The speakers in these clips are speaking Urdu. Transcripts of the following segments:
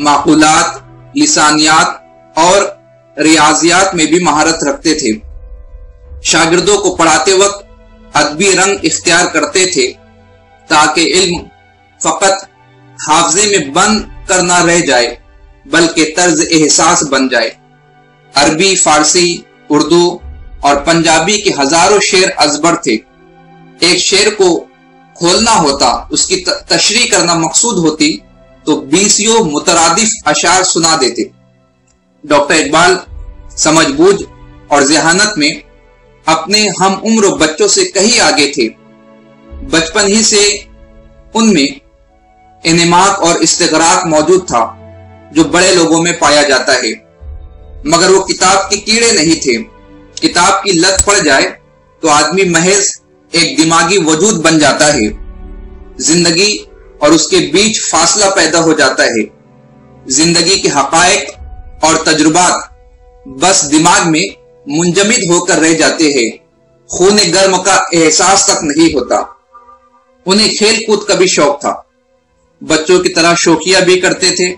معقولات، لسانیات اور ریاضیات میں بھی مہارت رکھتے تھے۔ شاگردوں کو پڑھاتے وقت ادبی رنگ اختیار کرتے تھے تاکہ علم فقط حافظے میں بند کر نہ رہ جائے بلکہ طرز احساس بن جائے۔ عربی، فارسی، اردو اور پنجابی کے ہزاروں شعر ازبر تھے۔ ایک شعر کو کھولنا ہوتا، اس کی تشریح کرنا مقصود ہوتی تو 20 مترادف اشعار سنا دیتے۔ ڈاکٹر اقبال سمجھ بوجھ اور ذہانت میں اپنے ہم عمر بچوں سے کہیں آگے تھے۔ بچپن ہی سے ان میں انعماق اور استغراق موجود تھا جو بڑے لوگوں میں پایا جاتا ہے، مگر وہ کتاب کے کیڑے نہیں تھے۔ کتاب کی لت پڑ جائے تو آدمی محض ایک دماغی وجود بن جاتا ہے۔ زندگی اور اس کے بیچ فاصلہ پیدا ہو جاتا ہے۔ زندگی کے حقائق اور تجربات بس دماغ میں منجمد ہو کر رہ جاتے ہیں، خون گرم کا احساس تک نہیں ہوتا۔ انہیں کھیل کود کا بھی شوق تھا، بچوں کی طرح شوخیاں بھی کرتے تھے،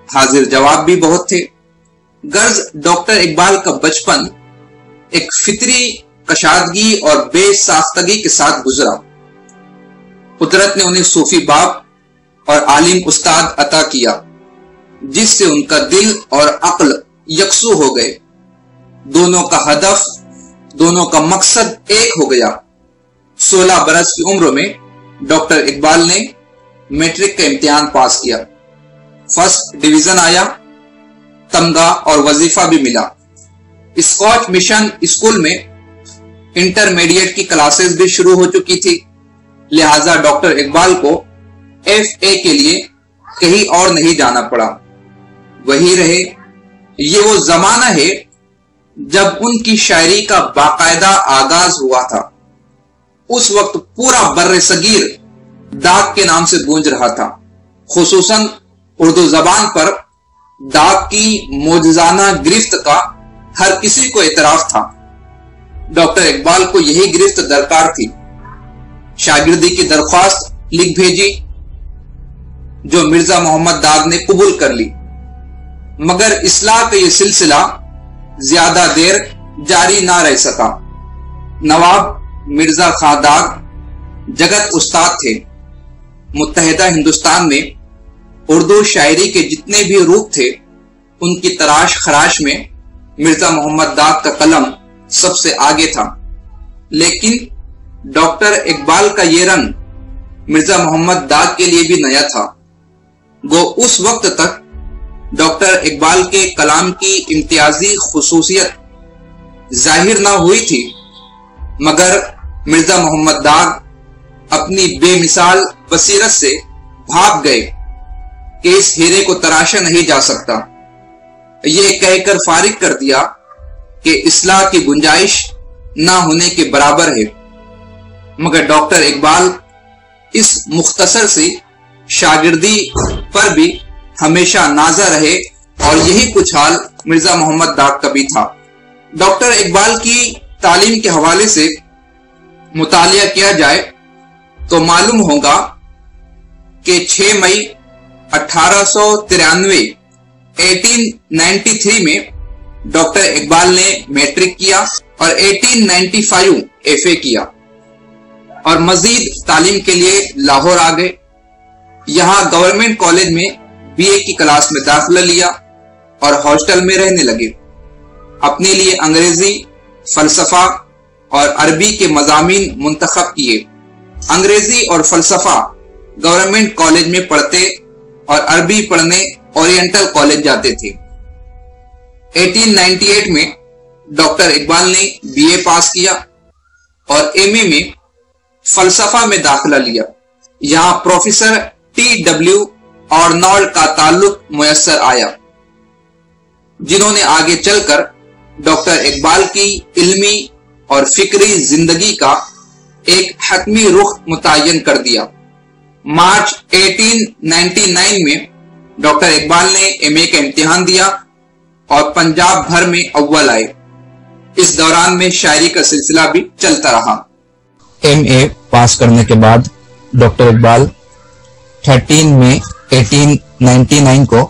حاضر جواب بھی بہت تھے۔ غرض ڈاکٹر اقبال کا بچپن ایک فطری کشادگی اور بے ساختگی کے ساتھ گزرا۔ قدرت نے انہیں صوفی باپ اور عالم استاد عطا کیا جس سے ان کا دل اور عقل یکسو ہو گئے، دونوں کا ہدف، دونوں کا مقصد ایک ہو گیا۔ 16 برس کی عمر میں ڈاکٹر اقبال نے میٹرک کا امتحان پاس کیا، فرسٹ ڈویژن آیا، تمغہ اور وظیفہ بھی ملا۔ اسکاچ مشن اسکول میں انٹرمیڈیٹ کی کلاسز بھی شروع ہو چکی تھی، لہٰذا ڈاکٹر اقبال کو FA کے لیے کہیں اور نہیں جانا پڑا۔ وہی رہے، یہ وہ زمانہ ہے جب ان کی شاعری کا باقاعدہ آغاز ہوا تھا۔ اس وقت پورا بر صغیر ڈاک کے نام سے گونج رہا تھا، خصوصاً اردو زبان پر ڈاک کی معجزانہ گرفت کا ہر کسی کو اعتراف تھا۔ ڈاکٹر اقبال کو یہی گرفت درکار تھی۔ شاگردی کی درخواست لکھ بھیجی جو مرزا محمد داغ نے قبول کر لی، مگر اصلاح کا یہ سلسلہ زیادہ دیر جاری نہ رہ سکا۔ نواب مرزا خاں داغ جگت استاد تھے۔ متحدہ ہندوستان میں اردو شاعری کے جتنے بھی روپ تھے ان کی تراش خراش میں مرزا محمد داغ کا قلم سب سے آگے تھا، لیکن ڈاکٹر اقبال کا یہ رنگ مرزا محمد داغ کے لیے بھی نیا تھا۔ گو اس وقت تک ڈاکٹر اقبال کے کلام کی امتیازی خصوصیت ظاہر نہ ہوئی تھی، مگر مرزا محمد داغ اپنی بے مثال بصیرت سے بھاگ گئے کہ اس ہیرے کو تراشا نہیں جا سکتا۔ یہ کہہ کر فارغ کر دیا کہ اصلاح کی گنجائش نہ ہونے کے برابر ہے، مگر ڈاکٹر اقبال اس مختصر سی شاگردی پر بھی ہمیشہ نازا رہے، اور یہی کچھ حال مرزا محمد داغ کا بھی تھا۔ ڈاکٹر اقبال کی تعلیم کے حوالے سے مطالعہ کیا جائے تو معلوم ہوگا کہ 6 مئی 1893 1893 میں ڈاکٹر اقبال نے میٹرک کیا اور 1895 FA کیا اور مزید تعلیم کے لیے لاہور آ گئے۔ یہاں گورنمنٹ کالج میں BA کی کلاس میں داخلہ لیا اور ہاسٹل میں رہنے لگے۔ اپنے لیے انگریزی، فلسفہ اور عربی کے مضامین منتخب کیے۔ انگریزی اور فلسفہ گورنمنٹ کالج میں پڑھتے اور عربی پڑھنے اورینٹل کالج جاتے تھے۔ 1898 میں ڈاکٹر اقبال نے BA پاس کیا اور MA میں فلسفہ میں داخلہ لیا۔ یہاں پروفیسر TW آرنولڈ کا تعلق میسر آیا، جنہوں نے آگے چل کر ڈاکٹر اقبال کی علمی اور فکری زندگی کا ایک حتمی رخ متعین کر دیا۔ مارچ 1899 میں ڈاکٹر اقبال نے MA کا امتحان دیا اور پنجاب بھر میں اول آئے۔ اس دوران میں شاعری کا سلسلہ بھی چلتا رہا۔ MA پاس کرنے کے بعد ڈاکٹر اقبال 13 مئی 1899 کو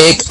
1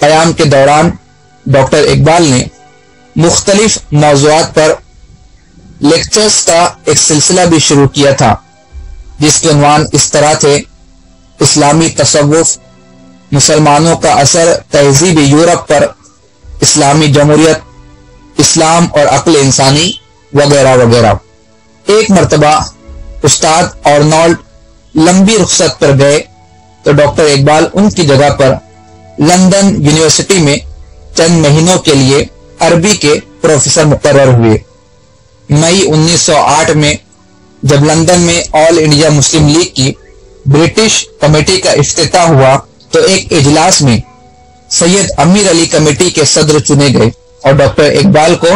قیام کے دوران ڈاکٹر اقبال نے مختلف موضوعات پر لیکچرز کا ایک سلسلہ بھی شروع کیا تھا، جس کے عنوان اس طرح تھے: اسلامی تصوف، مسلمانوں کا اثر تہذیب یورپ پر، اسلامی جمہوریت، اسلام اور عقل انسانی، وغیرہ وغیرہ۔ ایک مرتبہ استاد آرنولڈ لمبی رخصت پر گئے تو ڈاکٹر اقبال ان کی جگہ پر لندن یونیورسٹی میں چند مہینوں کے لیے عربی کے پروفیسر مقرر ہوئے۔ مئی 1908 میں جب لندن میں آل انڈیا مسلم لیگ کی برٹش کمیٹی کا افتتاح ہوا تو ایک اجلاس میں سید امیر علی کمیٹی کے صدر چنے گئے اور ڈاکٹر اقبال کو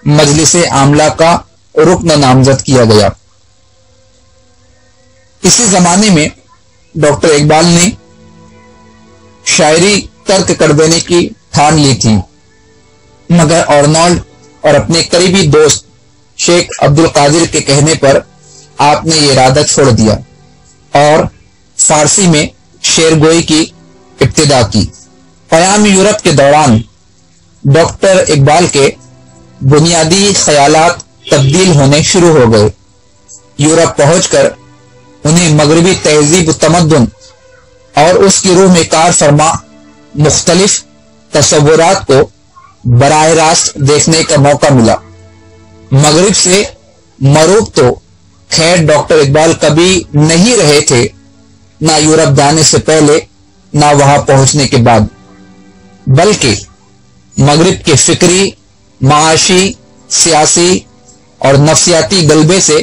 مجلس عاملہ کا رکن نامزد کیا گیا۔ اسی زمانے میں ڈاکٹر اقبال نے شاعری ترک کر دینے کی ٹھان لی تھی، مگر آرنولڈ اور اپنے قریبی دوست شیخ عبد القادر کے کہنے پر آپ نے یہ ارادہ چھوڑ دیا اور فارسی میں شعر گوئی کی ابتدا کی۔ قیام یورپ کے دوران ڈاکٹر اقبال کے بنیادی خیالات تبدیل ہونے شروع ہو گئے۔ یورپ پہنچ کر انہیں مغربی تہذیب و تمدن اور اس کی روح میں کار فرما مختلف تصورات کو براہ راست دیکھنے کا موقع ملا۔ مغرب سے مروب تو خیر ڈاکٹر اقبال کبھی نہیں رہے تھے، نہ یورپ جانے سے پہلے نہ وہاں پہنچنے کے بعد، بلکہ مغرب کے فکری، معاشی، سیاسی اور نفسیاتی غلبے سے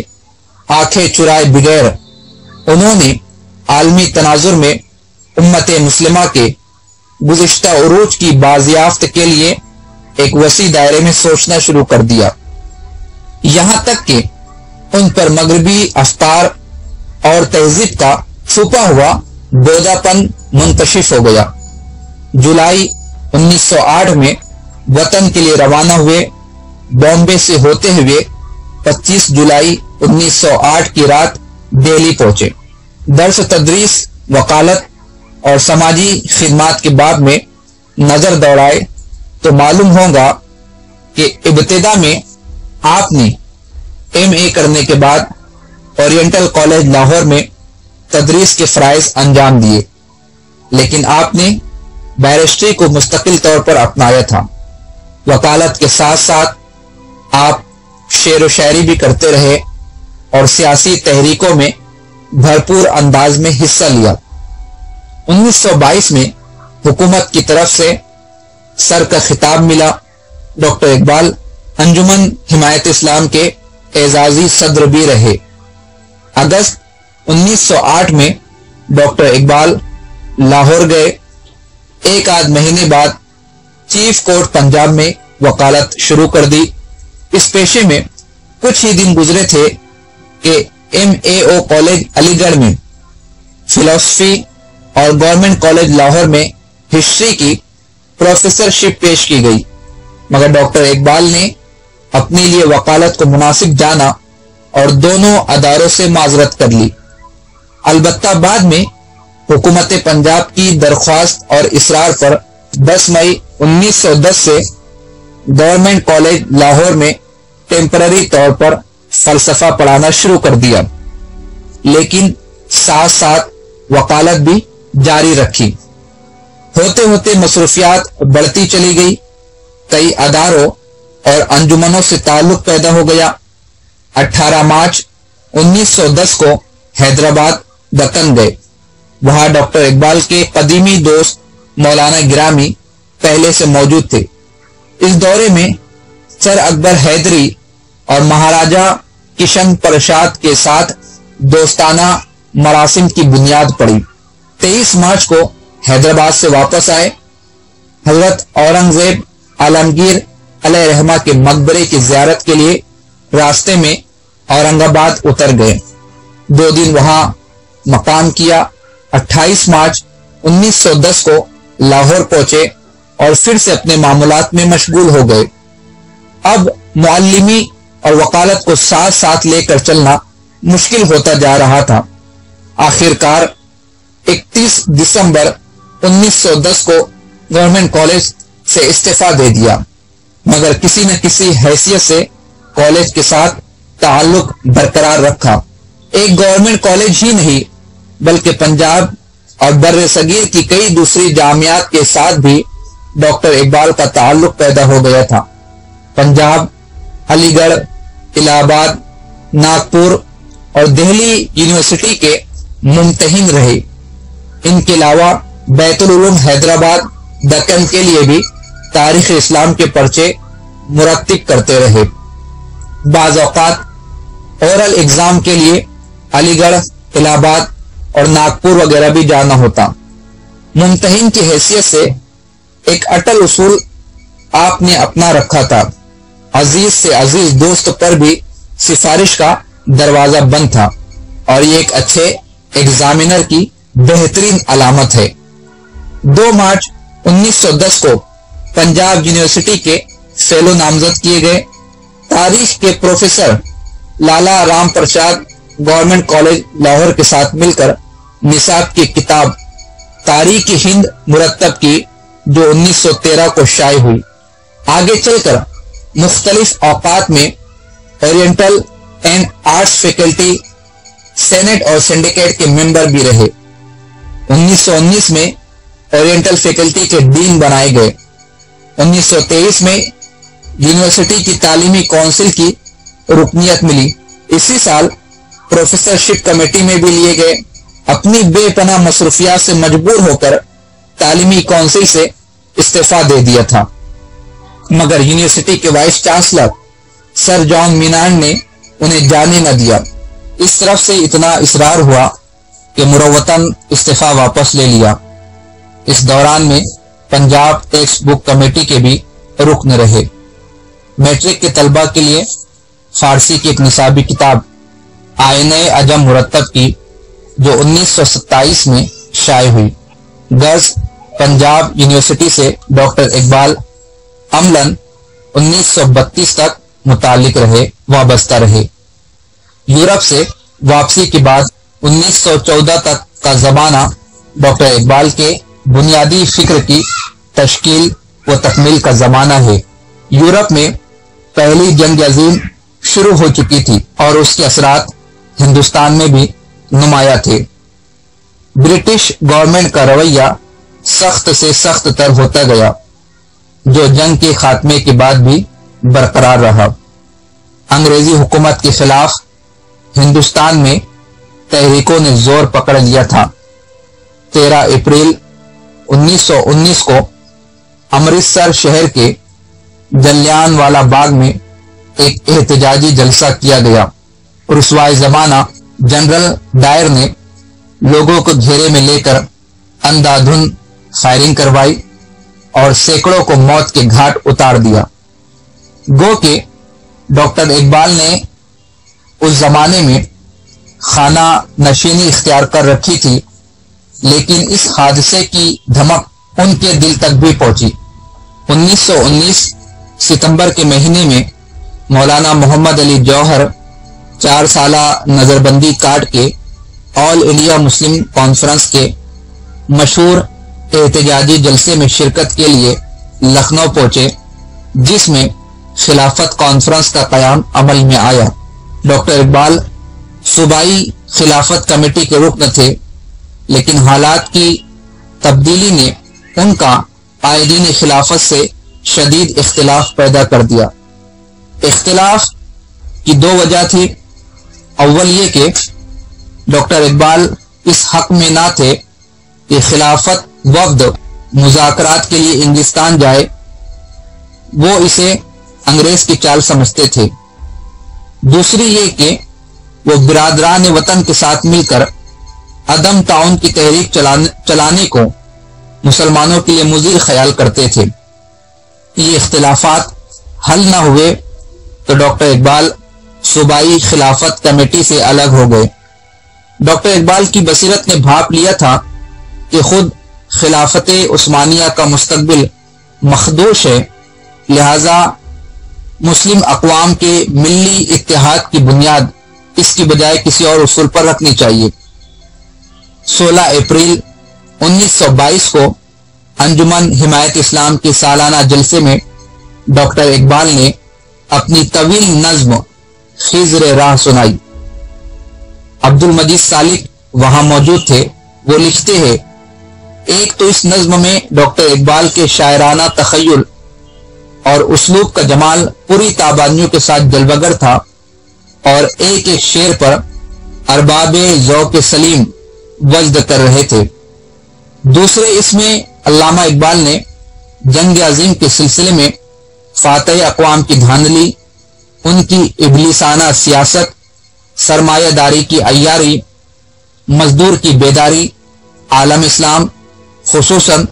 آنکھیں چرائے بغیر انہوں نے عالمی تناظر میں امت مسلمہ کے گزشتہ عروج کی بازیافت کے لیے ایک وسیع دائرے میں سوچنا شروع کر دیا، یہاں تک کہ ان پر مغربی افکار اور تہذیب کا چھپا ہوا بودا پن منکشف ہو گیا۔ جولائی 1908 میں وطن کے لیے روانہ ہوئے، بامبے سے ہوتے ہوئے 25 جولائی 1908 کی رات دہلی پہنچے۔ درس تدریس، وکالت اور سماجی خدمات کے باب میں نظر دوڑائے تو معلوم ہوگا کہ ابتدا میں آپ نے MA کرنے کے بعد اورینٹل کالج لاہور میں تدریس کے فرائض انجام دیے، لیکن آپ نے بیرسٹری کو مستقل طور پر اپنایا تھا۔ وکالت کے ساتھ ساتھ آپ شعر و شاعری بھی کرتے رہے اور سیاسی تحریکوں میں بھرپور انداز میں حصہ لیا۔ 1922 میں حکومت کی طرف سے سر کا خطاب ملا۔ ڈاکٹر اقبال انجمن حمایت اسلام کے اعزازی صدر بھی رہے۔ اگست 1908 میں ڈاکٹر اقبال لاہور گئے۔ ایک آدھ مہینے بعد چیف کورٹ پنجاب میں وکالت شروع کر دی۔ اس پیشے میں کچھ ہی دن گزرے تھے کہ MAO کالج علی گڑھ میں فلسفی اور گورنمنٹ کالج لاہور میں ہسٹری کی پروفیسرشپ پیش کی گئی، مگر ڈاکٹر اقبال نے اپنے لیے وکالت کو مناسب جانا اور دونوں اداروں سے معذرت کر لی۔ البتہ بعد میں حکومت پنجاب کی درخواست اور اصرار پر 10 مئی 1910 سے گورنمنٹ کالج لاہور میں ٹیمپرری طور پر فلسفہ پڑھانا شروع کر دیا، لیکن ساتھ ساتھ وکالت بھی جاری رکھی۔ ہوتے ہوتے مصروفیات بڑھتی چلی گئی، کئی اداروں اور انجمنوں سے تعلق پیدا ہو گیا۔ 18 مارچ 1910 کو حیدرآباد دکن گئے۔ وہاں ڈاکٹر اقبال کے قدیمی دوست مولانا گرامی پہلے سے موجود تھے۔ اس دورے میں سر اکبر حیدری اور مہاراجہ کشن پرساد کے ساتھ دوستانہ مراسم کی بنیاد پڑی۔ 23 مارچ کو حیدرآباد سے واپس آئے۔ حضرت اورنگزیب عالمگیر علیہ رحمہ کے مقبرے کی زیارت کے لیے راستے میں اورنگ آباد اتر گئے۔ 2 دن وہاں مقام کیا۔ 28 مارچ 1910 کو لاہور پہنچے اور پھر سے اپنے معاملات میں مشغول ہو گئے۔ اب معلمی اور وکالت کو ساتھ ساتھ لے کر چلنا مشکل ہوتا جا رہا تھا۔ آخر کار 31 دسمبر 1910 کو گورنمنٹ کالج سے استعفیٰ دے دیا، مگر کسی نہ کسی حیثیت سے کالج کے ساتھ تعلق برقرار رکھا۔ ایک گورنمنٹ کالج ہی نہیں بلکہ پنجاب اور بر صغیر کی کئی دوسری جامعات کے ساتھ بھی ڈاکٹر اقبال کا تعلق پیدا ہو گیا تھا۔ پنجاب، علی گڑھ، الہ آباد، ناگپور اور دہلی یونیورسٹی کے ممتحن رہے۔ ان کے علاوہ بیت العلوم حیدرآباد، دکن کے لیے بھی تاریخ اسلام کے پرچے مرتب کرتے رہے۔ بعض اوقات اورل ایگزام کے لیے علی گڑھ، الہ آباد اور ناگپور وغیرہ بھی جانا ہوتا۔ ممتحن کی حیثیت سے ایک اٹل اصول آپ نے اپنا رکھا تھا، عزیز سے عزیز دوست پر بھی سفارش کا دروازہ بند تھا، اور یہ ایک اچھے ایگزامینر کی بہترین علامت ہے۔ 2 مارچ 1910 کو پنجاب یونیورسٹی کے فیلو نامزد کیے گئے۔ تاریخ کے پروفیسر لالا رام پرساد گورنمنٹ کالج لاہور کے ساتھ مل کر نصاب کی کتاب تاریخ ہند مرتب کی، جو 1913 کو شائع ہوئی۔ آگے چل کر مختلف اوقات میں oriental and arts faculty senate اور سنڈیکیٹ کے ممبر بھی رہے۔ 1919 میں اورینٹل فیکلٹی کے ڈین بنائے گئے۔ 1923 میں یونیورسٹی کی تعلیمی کونسل کی رکنیت ملی۔ اسی سال پروفیسر شپ کمیٹی میں بھی لیے گئے۔ اپنی بے پناہ مصروفیات سے مجبور ہو کر تعلیمی کونسل سے استعفیٰ دے دیا تھا، مگر یونیورسٹی کے وائس چانسلر سر جان مینارڈ نے انہیں جانے نہ دیا۔ اس طرف سے اتنا اصرار ہوا کہ مروتاً استعفیٰ واپس لے لیا۔ اس دوران میں پنجاب ٹیکسٹ بک کمیٹی کے بھی رکن رہے۔ میٹرک کے طلبہ کے لیے فارسی کی ایک نصابی کتاب آئینہ عجم مرتب کی، جو 1927 میں شائع ہوئی۔ غرض پنجاب یونیورسٹی سے ڈاکٹر اقبال عملاً 1932 تک متعلق رہے، وابستہ رہے۔ یورپ سے واپسی کے بعد 1914 تک کا زمانہ ڈاکٹر اقبال کے بنیادی فکر کی تشکیل و تکمیل کا زمانہ ہے۔ یورپ میں پہلی جنگ عظیم شروع ہو چکی تھی اور اس کے اثرات ہندوستان میں بھی نمایاں تھے۔ برٹش گورنمنٹ کا رویہ سخت سے سخت تر ہوتا گیا، جو جنگ کے خاتمے کے بعد بھی برقرار رہا۔ انگریزی حکومت کے خلاف ہندوستان میں تحریکوں نے زور پکڑ لیا تھا۔ 13 اپریل 1919 کو امرتسر شہر کے جلیان والا باغ میں ایک احتجاجی جلسہ کیا گیا۔ رسوائے زمانہ جنرل ڈائر نے لوگوں کو گھیرے میں لے کر اندھا دھند فائرنگ کروائی اور سینکڑوں کو موت کے گھاٹ اتار دیا۔ گو کہ ڈاکٹر اقبال نے اس زمانے میں خانہ نشینی اختیار کر رکھی تھی، لیکن اس حادثے کی دھمک ان کے دل تک بھی پہنچی۔ 1919 ستمبر کے مہینے میں مولانا محمد علی جوہر 4 سالہ نظر بندی کاٹ کے آل انڈیا مسلم کانفرنس کے مشہور احتجاجی جلسے میں شرکت کے لیے لکھنؤ پہنچے، جس میں خلافت کانفرنس کا قیام عمل میں آیا۔ ڈاکٹر اقبال صوبائی خلافت کمیٹی کے رکن تھے، لیکن حالات کی تبدیلی نے ان کا قائدین خلافت سے شدید اختلاف پیدا کر دیا۔ اختلاف کی 2 وجہ تھی۔ اول یہ کہ ڈاکٹر اقبال اس حق میں نہ تھے کہ خلافت وفد مذاکرات کے لیے انگلستان جائے، وہ اسے انگریز کی چال سمجھتے تھے۔ دوسری یہ کہ وہ برادران وطن کے ساتھ مل کر عدم تعاون کی تحریک چلانے کو مسلمانوں کے لیے مضر خیال کرتے تھے۔ یہ اختلافات حل نہ ہوئے تو ڈاکٹر اقبال صوبائی خلافت کمیٹی سے الگ ہو گئے۔ ڈاکٹر اقبال کی بصیرت نے بھاپ لیا تھا کہ خود خلافت عثمانیہ کا مستقبل مخدوش ہے، لہذا مسلم اقوام کے ملی اتحاد کی بنیاد اس کی بجائے کسی اور اصول پر رکھنی چاہیے۔ 16 اپریل 1922 کو انجمن حمایت اسلام کے سالانہ جلسے میں ڈاکٹر اقبال نے اپنی طویل نظم خضر راہ سنائی۔ عبد المجید سالک وہاں موجود تھے۔ وہ لکھتے ہیں، ایک تو اس نظم میں ڈاکٹر اقبال کے شاعرانہ تخیل اور اسلوب کا جمال پوری تابانیوں کے ساتھ جلوگر تھا، اور ایک ایک شعر پر ارباب ذوق سلیم وجد کر رہے تھے۔ دوسرے اس میں علامہ اقبال نے جنگ عظیم کے سلسلے میں فاتح اقوام کی دھاندلی، ان کی ابلیسانہ سیاست، سرمایہ داری کی عیاری، مزدور کی بیداری، عالم اسلام خصوصاً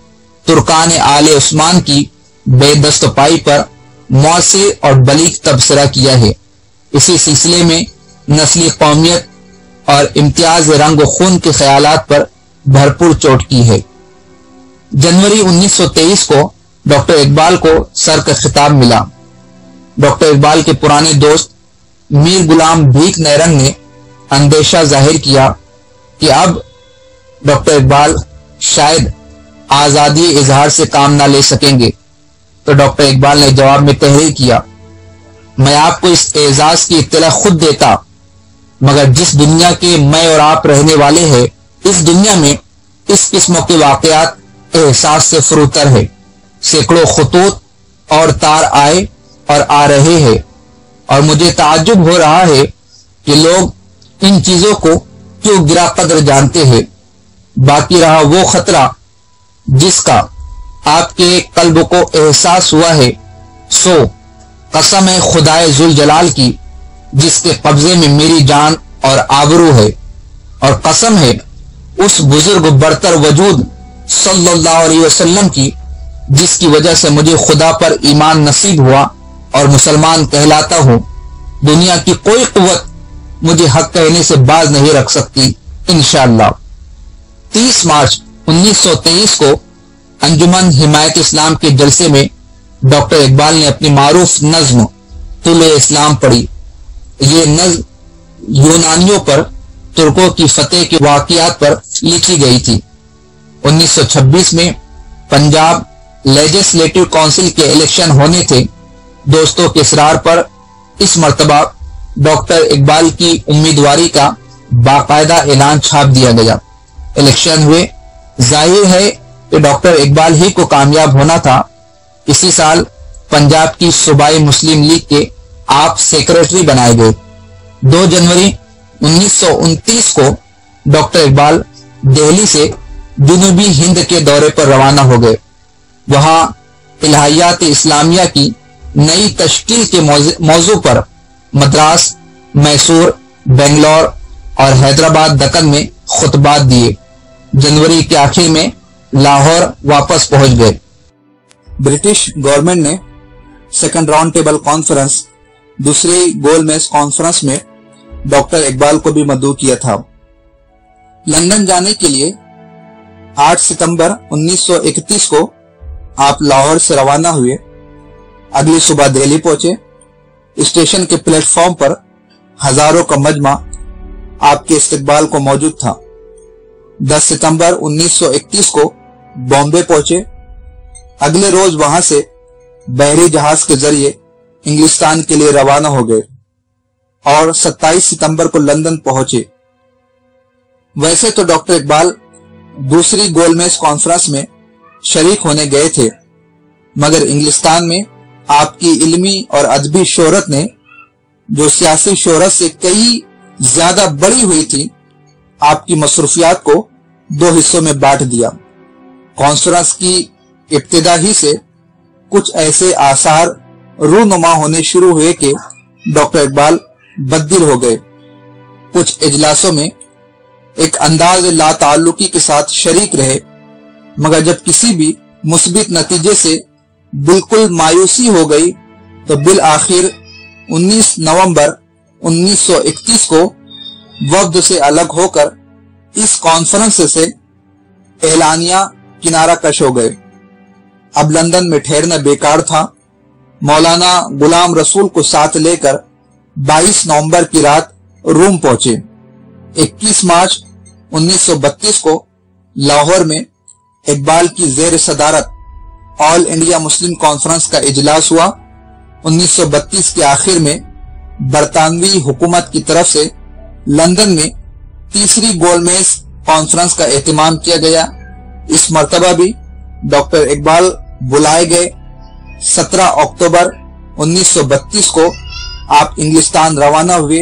ترکان آل عثمان کی بے دست پائی پر مؤثر اور بلیغ تبصرہ کیا ہے۔ اسی سلسلے میں نسلی قومیت اور امتیاز رنگ و خون کے خیالات پر بھرپور چوٹ کی ہے۔ جنوری 1923 کو ڈاکٹر اقبال کو سر کا خطاب ملا۔ ڈاکٹر اقبال کے پرانے دوست میر غلام بھیک نیرنگ نے اندیشہ ظاہر کیا کہ اب ڈاکٹر اقبال شاید آزادی اظہار سے کام نہ لے سکیں گے، تو ڈاکٹر اقبال نے جواب میں تحریر کیا، میں آپ کو اس اعزاز کی اطلاع خود دیتا، مگر جس دنیا کے میں اور آپ رہنے والے ہیں، اس دنیا میں اس قسم کے واقعات احساس سے فروتر ہے۔ سینکڑوں خطوط اور تار آئے اور آ رہے ہیں، اور مجھے تعجب ہو رہا ہے کہ لوگ ان چیزوں کو کیوں گرا قدر جانتے ہیں۔ باقی رہا وہ خطرہ جس کا آپ کے قلب کو احساس ہوا ہے، سو قسم ہے خدائے ذوالجلال کی جس کے قبضے میں میری جان اور آبرو ہے، اور قسم ہے اس بزرگ برتر وجود صلی اللہ علیہ وسلم کی جس کی وجہ سے مجھے خدا پر ایمان نصیب ہوا اور مسلمان کہلاتا ہوں، دنیا کی کوئی قوت مجھے حق کہنے سے باز نہیں رکھ سکتی انشاءاللہ۔ 30 مارچ 1923 کو انجمن حمایت اسلام کے جلسے میں ڈاکٹر اقبال نے اپنی معروف نظم طلوع اسلام پڑھی۔ یہ نظم یونانیوں پر ترکوں کی فتح کے واقعات پر لکھی گئی تھی۔ 1926 میں پنجاب لیجسلیٹو کونسل کے الیکشن ہونے تھے۔ دوستوں کے اصرار پر اس مرتبہ ڈاکٹر اقبال کی امیدواری کا باقاعدہ اعلان چھاپ دیا گیا۔ الیکشن ہوئے، ظاہر ہے کہ ڈاکٹر اقبال ہی کو کامیاب ہونا تھا۔ اسی سال پنجاب کی صوبائی مسلم لیگ کے آپ سیکریٹری بنائے گئے۔ 2 جنوری 1929 کو ڈاکٹر اقبال دہلی سے جنوبی ہند کے دورے پر روانہ ہو گئے۔ وہاں الہیات اسلامیہ کی نئی تشکیل کے موضوع پر مدراس، میسور، بنگلور اور حیدرآباد دکن میں خطبات دیے۔ جنوری کے آخر میں لاہور واپس پہنچ گئے۔ برٹش گورنمنٹ نے سیکنڈ راؤنڈ ٹیبل کانفرنس، دوسری گول میز کانفرنس میں ڈاکٹر اقبال کو بھی مدعو کیا تھا۔ لندن جانے کے لیے 8 ستمبر 1931 کو آپ لاہور سے روانہ ہوئے۔ اگلی صبح دہلی پہنچے۔ اسٹیشن کے پلیٹ فارم پر ہزاروں کا مجمع آپ کے استقبال کو موجود تھا۔ 10 ستمبر 1931 کو بامبے پہنچے۔ اگلے روز وہاں سے بحری جہاز کے ذریعے انگلستان کے لیے روانہ ہو گئے اور 27 ستمبر کو لندن پہنچے۔ ویسے تو ڈاکٹر اقبال دوسری گول میز کانفرنس میں شریک ہونے گئے تھے، مگر انگلستان میں آپ کی علمی اور ادبی شہرت نے، جو سیاسی شہرت سے کئی زیادہ بڑی ہوئی تھی، آپ کی مصروفیات کو 2 حصوں میں بانٹ دیا۔ کانفرنس کی ابتدا ہی سے کچھ ایسے آثار رونما ہونے شروع ہوئے کہ ڈاکٹر اقبال بددل ہو گئے۔ کچھ اجلاسوں میں ایک انداز لا تعلقی کے ساتھ شریک رہے، مگر جب کسی بھی مثبت نتیجے سے بالکل مایوسی ہو گئی تو بالآخر 19 نومبر 1931 کو وفد سے الگ ہو کر اس کانفرنس سے اعلانیہ کنارہ کش ہو گئے۔ اب لندن میں ٹھہرنا بیکار تھا۔ مولانا غلام رسول کو ساتھ لے کر 22 نومبر کی رات روم پہنچے۔ 21 مارچ 1932 کو لاہور میں اقبال کی زیر صدارت آل انڈیا مسلم کانفرنس کا اجلاس ہوا۔ 1932 کے آخر میں برطانوی حکومت کی طرف سے لندن میں تیسری گول میز کانفرنس کا اہتمام کیا گیا۔ اس مرتبہ بھی ڈاکٹر اقبال بلائے گئے۔ 17 اکتوبر 1932 کو آپ انگلستان روانہ ہوئے۔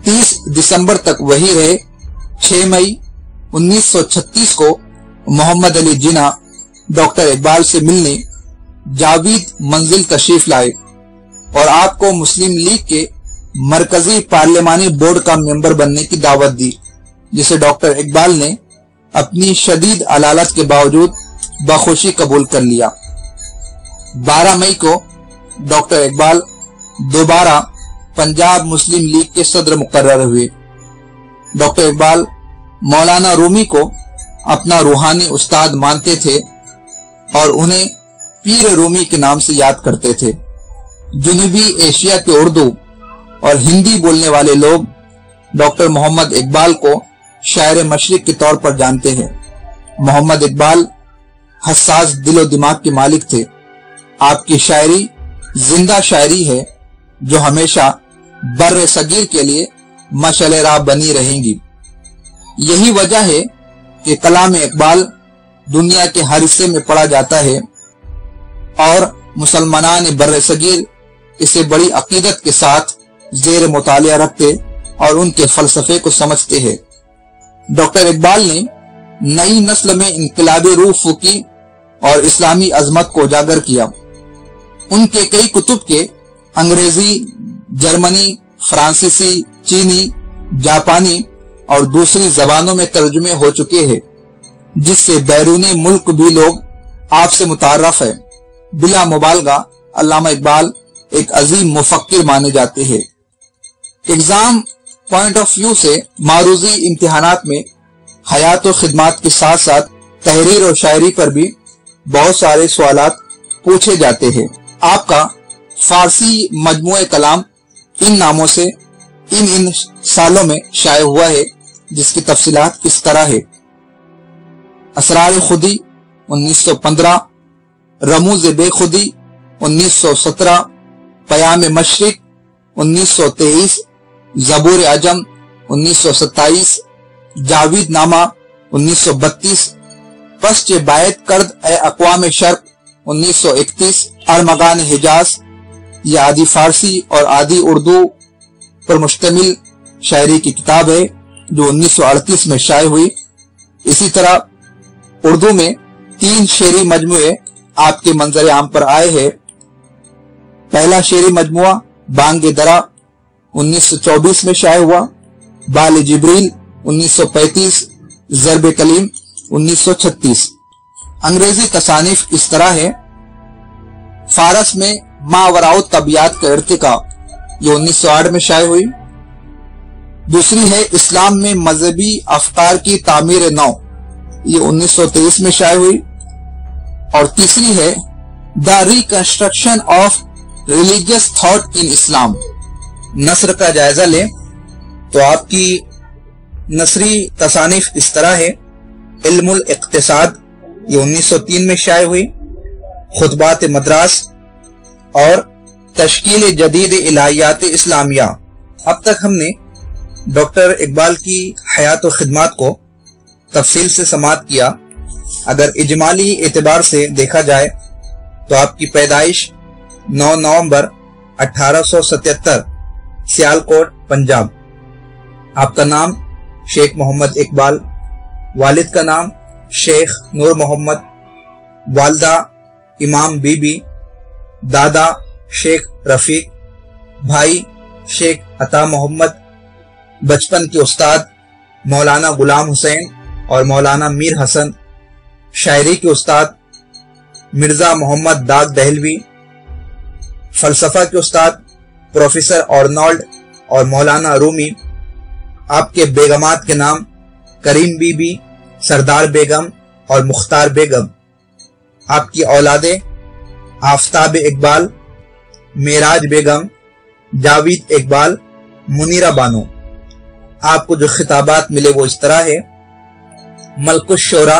30 دسمبر تک وہی رہے۔ 6 مئی 1936 کو محمد علی جناح ڈاکٹر اقبال سے ملنے جاوید منزل تشریف لائے اور آپ کو مسلم لیگ کے مرکزی پارلیمانی بورڈ کا ممبر بننے کی دعوت دی، جسے ڈاکٹر اقبال نے اپنی شدید علالت کے باوجود بخوشی قبول کر لیا۔ 12 مئی کو ڈاکٹر اقبال دوبارہ پنجاب مسلم لیگ کے صدر مقرر ہوئے۔ ڈاکٹر اقبال مولانا رومی کو اپنا روحانی استاد مانتے تھے اور انہیں پیر رومی کے نام سے یاد کرتے تھے۔ جنوبی ایشیا کے اردو اور ہندی بولنے والے لوگ ڈاکٹر محمد اقبال کو شاعر مشرق کے طور پر جانتے ہیں۔ محمد اقبال حساس دل و دماغ کے مالک تھے۔ آپ کی شاعری زندہ شاعری ہے جو ہمیشہ بر صغیر کے لیے مشعل راہ بنی رہیں گی۔ یہی وجہ ہے کہ کلام اقبال دنیا کے ہر حصے میں پڑھا جاتا ہے اور مسلمانان بر صغیر اسے بڑی عقیدت کے ساتھ زیر مطالعہ رکھتے اور ان کے فلسفے کو سمجھتے ہیں۔ ڈاکٹر اقبال نے نئی نسل میں انقلابی روح پھونکی اور اسلامی عظمت کو اجاگر کیا۔ ان کے کئی کتب کے انگریزی، جرمنی، فرانسیسی، چینی، جاپانی اور دوسری زبانوں میں ترجمے ہو چکے ہیں، جس سے بیرونی ملک بھی لوگ آپ سے متعارف ہے۔ بلا مبالغہ علامہ اقبال ایک عظیم مفکر مانے جاتے ہیں۔ ایگزام پوائنٹ آف ویو سے معروضی امتحانات میں حیات و خدمات کے ساتھ ساتھ تحریر اور شاعری پر بھی بہت سارے سوالات پوچھے جاتے ہیں۔ آپ کا فارسی مجموعہ کلام ان ناموں سے ان سالوں میں شائع ہوا ہے، جس کی تفصیلات اس طرح ہے: اسرار خودی 1915، رموز بے خودی 1917، پیام مشرق 1923، زبور عجم 1927، جاوید نامہ 1932، پسچ باعت کرد اے اقوام شرق 1931، ارمغان حجاز، یہ آدھی فارسی اور آدھی اردو پر مشتمل شاعری کی کتاب ہے جو 1938 میں شائع ہوئی۔ اسی طرح اردو میں 3 شعری مجموعے آپ کے منظر عام پر آئے ہیں۔ پہلا شعری مجموعہ بانگ درا 1924 میں شائع ہوا، بال جبریل 1935، ضرب کلیم 1936۔ انگریزی تصانیف اس طرح ہے: فارس میں ماوراء الطبیعات کا ارتقاء، یہ 1908 میں شائع ہوئی۔ دوسری ہے اسلام میں مذہبی افکار کی تعمیر نو، یہ 1923 میں شائع ہوئی۔ اور تیسری ہے the reconstruction of religious thought in Islam. نثر کا جائزہ لیں تو آپ کی نثری تصانیف اس طرح ہے: علم الاقتصاد، یہ 1903 میں شائع ہوئی، خطبات مدراس اور تشکیل جدید الہیات اسلامیہ۔ اب تک ہم نے ڈاکٹر اقبال کی حیات و خدمات کو تفصیل سے سماعت کیا۔ اگر اجمالی اعتبار سے دیکھا جائے تو آپ کی پیدائش 9 نومبر 1877 سیالکوٹ پنجاب۔ آپ کا نام شیخ محمد اقبال، والد کا نام شیخ نور محمد، والدہ امام بی بی، دادا شیخ رفیق، بھائی شیخ عطا محمد، بچپن کے استاد مولانا غلام حسین اور مولانا میر حسن، شاعری کے استاد مرزا محمد داغ دہلوی، فلسفہ کے استاد پروفیسر آرنولڈ اور مولانا رومی۔ آپ کے بیگمات کے نام کریم بی بی، سردار بیگم اور مختار بیگم۔ آپ کی اولادیں آفتاب اقبال، معراج بیگم، جاوید اقبال، منیرہ بانو۔ آپ کو جو خطابات ملے وہ اس طرح ہے: ملک الشورى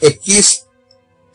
21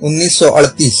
1938